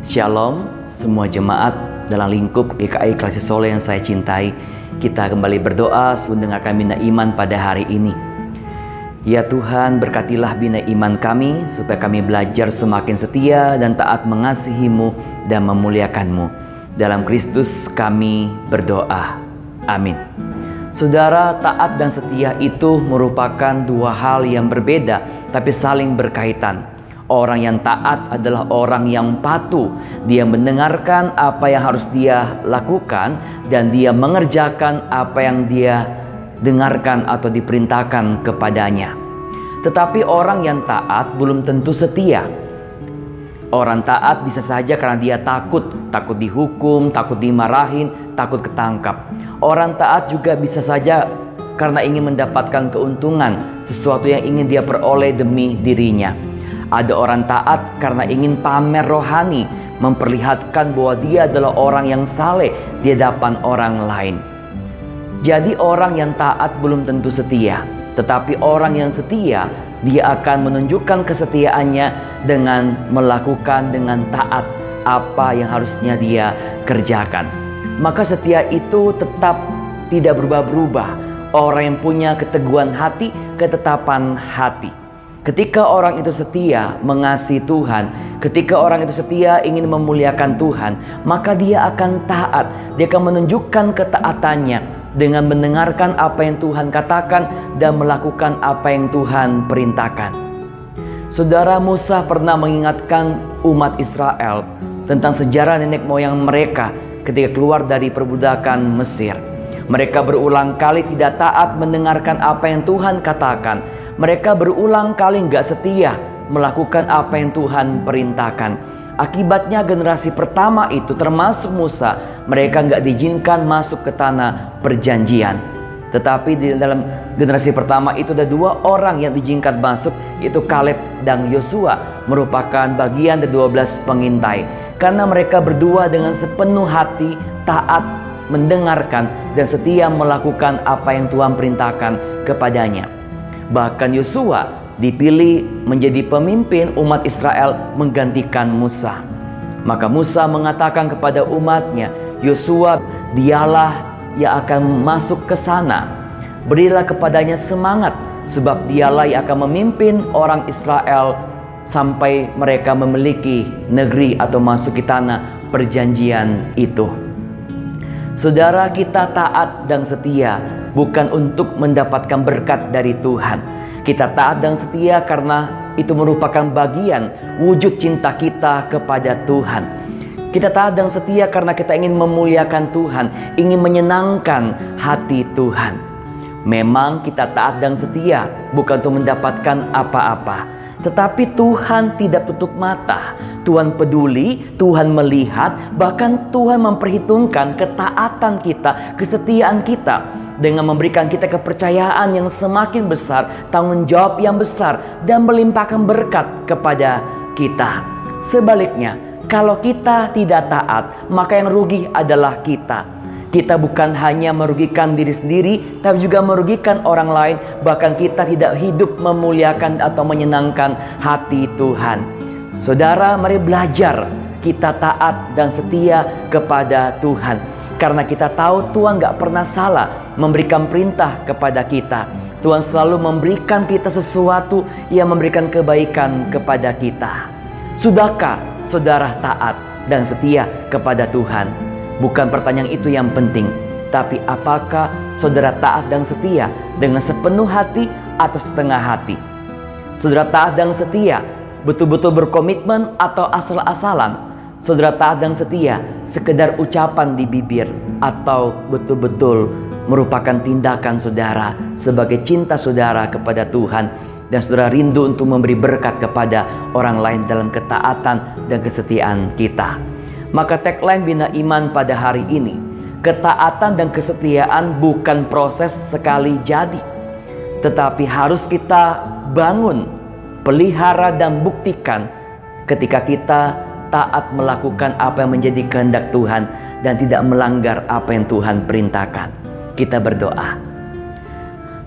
Shalom semua jemaat dalam lingkup GKI Kasih Solo yang saya cintai. Kita kembali berdoa mendengarkan Bina Iman pada hari ini. Ya Tuhan, berkatilah bina iman kami supaya kami belajar semakin setia dan taat mengasihi-Mu dan memuliakan-Mu. Dalam Kristus kami berdoa. Amin. Saudara, taat dan setia itu merupakan dua hal yang berbeda tapi saling berkaitan. Orang yang taat adalah orang yang patuh. Dia mendengarkan apa yang harus dia lakukan dan dia mengerjakan apa yang dia dengarkan atau diperintahkan kepadanya. Tetapi orang yang taat belum tentu setia. Orang taat bisa saja karena dia takut dihukum, takut dimarahin, takut ketangkap. Orang taat juga bisa saja karena ingin mendapatkan keuntungan, sesuatu yang ingin dia peroleh demi dirinya. Ada orang taat karena ingin pamer rohani, memperlihatkan bahwa dia adalah orang yang saleh di hadapan orang lain. Jadi orang yang taat belum tentu setia, tetapi orang yang setia, dia akan menunjukkan kesetiaannya dengan melakukan dengan taat apa yang harusnya dia kerjakan. Maka setia itu tetap tidak berubah-ubah. Orang yang punya keteguhan hati, ketetapan hati. Ketika orang itu setia mengasihi Tuhan, ketika orang itu setia ingin memuliakan Tuhan, maka dia akan taat. Dia akan menunjukkan ketaatannya dengan mendengarkan apa yang Tuhan katakan dan melakukan apa yang Tuhan perintahkan. Saudara, Musa pernah mengingatkan umat Israel tentang sejarah nenek moyang mereka ketika keluar dari perbudakan Mesir. Mereka berulang kali tidak taat mendengarkan apa yang Tuhan katakan. Mereka berulang kali nggak setia melakukan apa yang Tuhan perintahkan. Akibatnya generasi pertama itu termasuk Musa, mereka nggak diizinkan masuk ke tanah perjanjian. Tetapi di dalam generasi pertama itu ada dua orang yang diizinkan masuk, yaitu Kaleb dan Yosua, merupakan bagian dari 12 pengintai. Karena mereka berdua dengan sepenuh hati taat mendengarkan dan setia melakukan apa yang Tuhan perintahkan kepadanya. Bahkan Yosua dipilih menjadi pemimpin umat Israel menggantikan Musa. Maka Musa mengatakan kepada umatnya, Yosua, dialah yang akan masuk ke sana. Berilah kepadanya semangat, sebab dialah yang akan memimpin orang Israel sampai mereka memiliki negeri atau masuk ke tanah perjanjian itu. Saudara, kita taat dan setia bukan untuk mendapatkan berkat dari Tuhan. Kita taat dan setia karena itu merupakan bagian wujud cinta kita kepada Tuhan. Kita taat dan setia karena kita ingin memuliakan Tuhan, ingin menyenangkan hati Tuhan. Memang kita taat dan setia bukan untuk mendapatkan apa-apa, tetapi Tuhan tidak tutup mata. Tuhan peduli, Tuhan melihat, bahkan Tuhan memperhitungkan ketaatan kita, kesetiaan kita dengan memberikan kita kepercayaan yang semakin besar, tanggung jawab yang besar, dan melimpahkan berkat kepada kita. Sebaliknya, kalau kita tidak taat, maka yang rugi adalah kita. Kita bukan hanya merugikan diri sendiri, tapi juga merugikan orang lain. Bahkan kita tidak hidup memuliakan atau menyenangkan hati Tuhan. Saudara, mari belajar kita taat dan setia kepada Tuhan. Karena kita tahu Tuhan gak pernah salah memberikan perintah kepada kita. Tuhan selalu memberikan kita sesuatu yang memberikan kebaikan kepada kita. Sudahkah saudara taat dan setia kepada Tuhan? Bukan pertanyaan itu yang penting, tapi apakah saudara taat dan setia dengan sepenuh hati atau setengah hati? Saudara taat dan setia betul-betul berkomitmen atau asal-asalan? Saudara taat dan setia sekedar ucapan di bibir atau betul-betul merupakan tindakan saudara sebagai cinta saudara kepada Tuhan dan saudara rindu untuk memberi berkat kepada orang lain dalam ketaatan dan kesetiaan kita? Maka tagline Bina Iman pada hari ini, ketaatan dan kesetiaan bukan proses sekali jadi, tetapi harus kita bangun, pelihara dan buktikan ketika kita taat melakukan apa yang menjadi kehendak Tuhan dan tidak melanggar apa yang Tuhan perintahkan. Kita berdoa.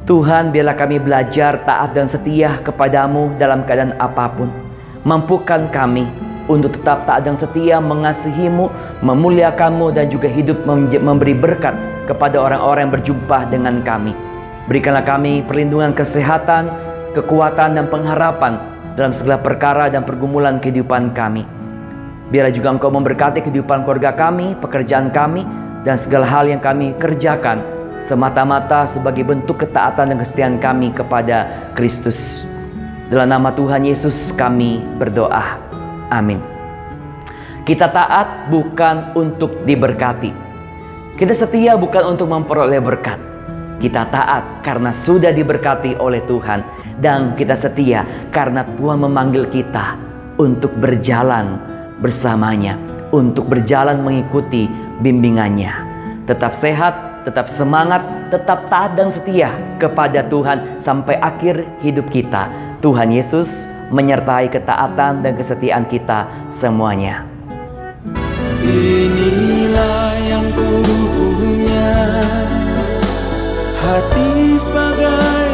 Tuhan, biarlah kami belajar taat dan setia kepadamu dalam keadaan apapun. Mampukan kami untuk tetap taat dan setia mengasihi-Mu, memuliakan-Mu, dan juga hidup memberi berkat kepada orang-orang yang berjumpa dengan kami. Berikanlah kami perlindungan kesehatan, kekuatan, dan pengharapan dalam segala perkara dan pergumulan kehidupan kami. Biarlah juga Engkau memberkati kehidupan keluarga kami, pekerjaan kami, dan segala hal yang kami kerjakan semata-mata sebagai bentuk ketaatan dan kesetiaan kami kepada Kristus. Dalam nama Tuhan Yesus kami berdoa. Amin. Kita taat bukan untuk diberkati. Kita setia bukan untuk memperoleh berkat. Kita taat karena sudah diberkati oleh Tuhan. Dan kita setia karena Tuhan memanggil kita untuk berjalan bersamanya, untuk berjalan mengikuti bimbingannya. Tetap sehat, tetap semangat, tetap taat dan setia kepada Tuhan sampai akhir hidup kita. Tuhan Yesus menyertai ketaatan dan kesetiaan kita semuanya. Inilah yang ku punya, hati sebagai